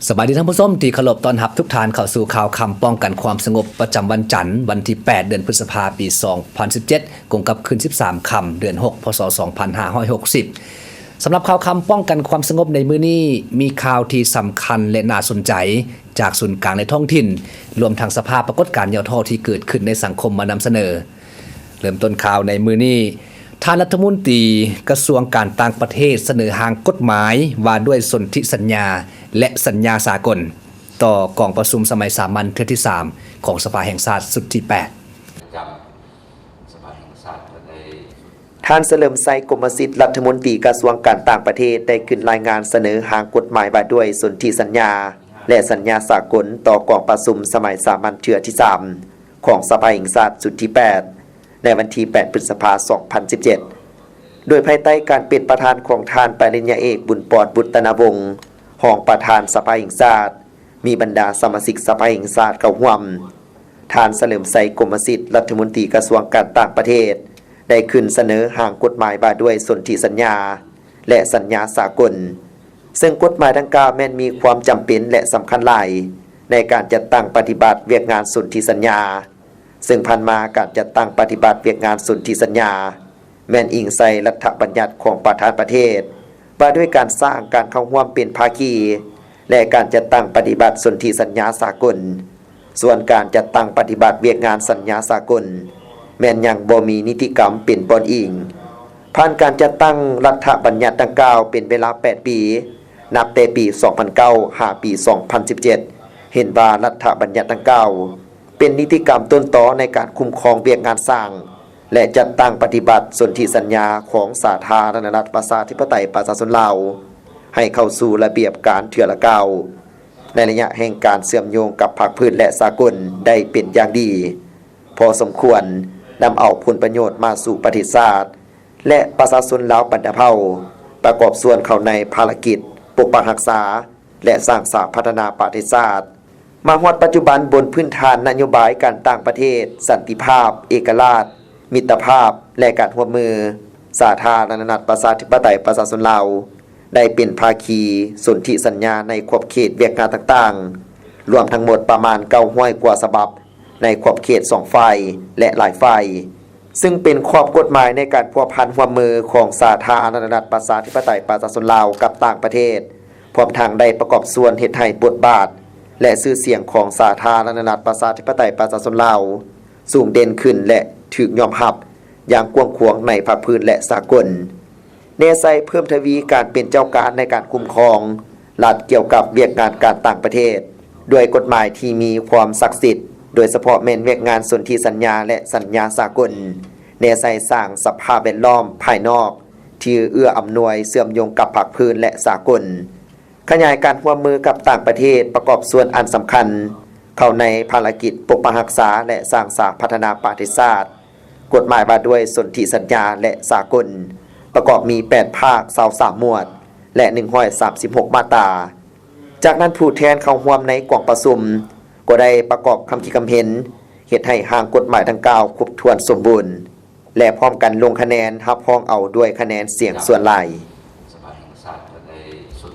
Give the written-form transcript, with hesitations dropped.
สวัสดีท่านผู้ชมที่เคารพต้อนรับทุกท่านเข้าสู่ข่าวคำป้องกันความสงบประจำวันจันทร์วันที่ 8 เดือนพฤษภาคม ปี 2017 กงกับคืน 13 ค่ำเดือน 6 พศ 2560 สำหรับข่าวคำป้องกันความสงบในมื้อนี้มีข่าวที่สำคัญและน่าสนใจจากศูนย์กลางในท้องถิ่นรวมทั้งสภาพปรากฏการณ์ยอดทอที่เกิดขึ้นในสังคมมานำเสนอเริ่มต้นข่าวในมื้อนี้ท่านรัฐมนตรีกระทรวงการต่างประเทศเสนอร่างกฎหมายว่าด้วยสนธิสัญญาและสัญญาสากลต่อกองประชุมสมัยสามัญเทื่อที่ 3 ของสภาแห่งชาติสุดที่ 8ท่านเฉลิมชัย กมสิทธิ์รัฐมนตรีกระทรวงการต่างประเทศได้ขึ้นรายงานเสนอร่างกฎหมายว่าด้วยสนธิสัญญาและสัญญาสากลต่อกองประชุมสมัยสามัญเทื่อที่ 3 ของสภาแห่งชาติสุดที่ 8 ในวันที่ 8 พฤษภาคม 2017 โดยภายใต้การเป็นประธานของท่านปริญญาเอกบุญปอดบุตนวงศ์รองประธานสภาแห่งชาติมีบรรดาสมาชิกสภาแห่งชาติเข้าร่วมท่านเฉลิมชัย กมสิทธิ์รัฐมนตรีกระทรวงการต่างประเทศได้ขึ้นเสนอร่างกฎหมายว่าด้วยสนธิสัญญาและสัญญาสากลซึ่งกฎหมายดังกล่าวแม้นมีความจำเป็นและสำคัญหลายในการจัดตั้งปฏิบัติเวียกงานสนธิสัญญาซึ่งผ่านมาการจัดตั้งปฏิบัติเวียกงานสนธิสัญญาแม้นอิงใส่รัฐบัญญัติของประธานประเทศว่าด้วยการสร้างการเข้าร่วมเป็นภาคีและการจัดตั้งปฏิบัติสนธิสัญญาสากลส่วนการจัดตั้งปฏิบัติเวียกงานสัญญาสากลแม้นยังบ่มีนิติกรรมเป็นปนอิงผ่านการจัดตั้งรัฐบัญญัติดังกล่าวเป็นเวลา 8 ปีนับแต่ปี 2009 หาปี 2017 เห็นว่ารัฐบัญญัติดังกล่าวเป็นนิติกรรมต้นตอในการคุ้มครองเวียกงานสร้างและจัดตั้งปฏิบัติสนธิสัญญาของสาธารณรัฐประชาธิปไตยประชาชนลาวให้เข้าสู่ระเบียบการเทื่อละเก้าในระยะแห่งการเชื่อมโยงกับภาคพื้นและสากลได้เป็นอย่างดีพอสมควรนำเอาผลประโยชน์มาสู่ประเทศชาติและประชาชนลาวบรรดาเผ่าประกอบส่วนเข้าในภารกิจปกปักรักษาและสร้างสรรค์พัฒนาประเทศชาติมาฮอดปัจจุบันบนพื้นฐานนโยบายการต่างประเทศสันติภาพเอกราชมิตรภาพและการร่วมมือสาธารณรัฐประชาธิปไตยประชาชนลาวได้เป็นภาคีสนธิสัญญาในขอบเขตเวียกงานต่างๆรวมทั้งหมดประมาณ900กว่าฉบับในขอบเขต2ฝ่ายและหลายฝ่ายซึ่งเป็นขอบกฎหมายในการพัวพันร่วมมือของสาธารณรัฐประชาธิปไตยประชาชนลาวกับต่างประเทศพร้อมทางได้ประกอบส่วนเฮ็ดให้บทบาทและชื่อเสียงของสาธารณรัฐประชาธิปไตยประชาชนลาวสูงเด่นขึ้นและถูกยอมรับอย่างกว้างขวางในภาคพื้นและสากลเนไซเพิ่มทวีการเป็นเจ้าการในการคุ้มครองรัฐเกี่ยวกับเวียกงานการต่างประเทศด้วยกฎหมายที่มีความศักดิ์สิทธิ์โดยเฉพาะแม่นเวียกงานสนธิสัญญาและสัญญาสากลเนไซสร้างสภาพแวดล้อมภายนอกที่เอื้ออำนวยเชื่อมโยงกับภาคพื้นและสากลขยายการร่วมมือกับต่างประเทศประกอบส่วนอันสำคัญเข้าในภารกิจปกปักรักษาและสร้างสรรค์พัฒนาประเทศชาติกฎหมายว่าด้วยสนธิสัญญาและสากลประกอบมี8ภาค23หมวดและ136มาตราจากนั้นผู้แทนเข้าร่วมในกองประชุมก็ได้ประกอบคำคิดความเห็นเฮ็ดให้ร่างกฎหมายดังกล่าวครบถ้วนสมบูรณ์และพร้อมกันลงคะแนนรับรองเอาด้วยคะแนนเสียงส่วนหลาย